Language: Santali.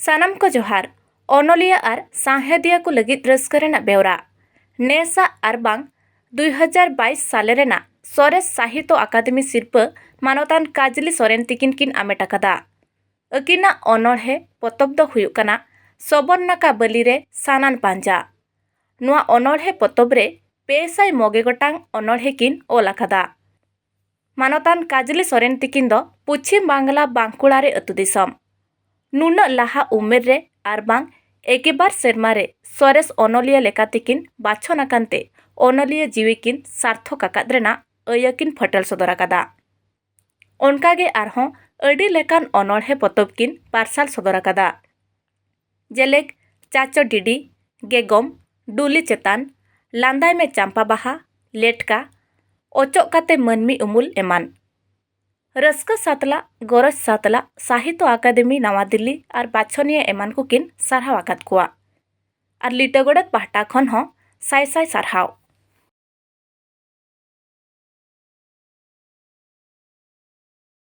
सानाम को जोहार ओनोलिया और साहेदिया को लगित रस्कर बेवरा नेसा और बांग 2022 साले रेना सोरेस साहित्य अकादमी सिरप मानवतान काजली सोरेन तिकिन किन आमेटाकदा अकिना ओनोढ़े पतब दो हुयुकना सबन नाका बलिरे सानान पांजा नुआ ओनोढ़े पतब रे पेसाई मोगे गोटांग ओनोढ़े किन ओलाकदा मानवतान काजली सोरेन तिकिन दो पश्चिम बांगला बांकुड़ा रे अतु दिसम नुना लाहा उमेर रे आर बांग एकेबार सेरमा रे सोरेस ओनोलिया लेका तिकिन बाछन आकान्ते ओनोलिया जीवी किन सार्थक आकाद रेना अयकिन फटल सदर आकादा ओनकागे आरहों अडी लेकान ओनोढ़े पतब किन पार्सल सदर आकादा जेलेक चाचो डिडी गेगम डुली चेतान लांदाय में चांपा बाहा लेटका ओचोक काते मनमी उमुल एमान रस्का सातला गरज सातला साहित्य अकादमी नवा दिल्ली और बाछनिया एमान को किन सारहाव आकाद कुआ और लिटगोड़त पाहटा खन हो साय साय सारहाव।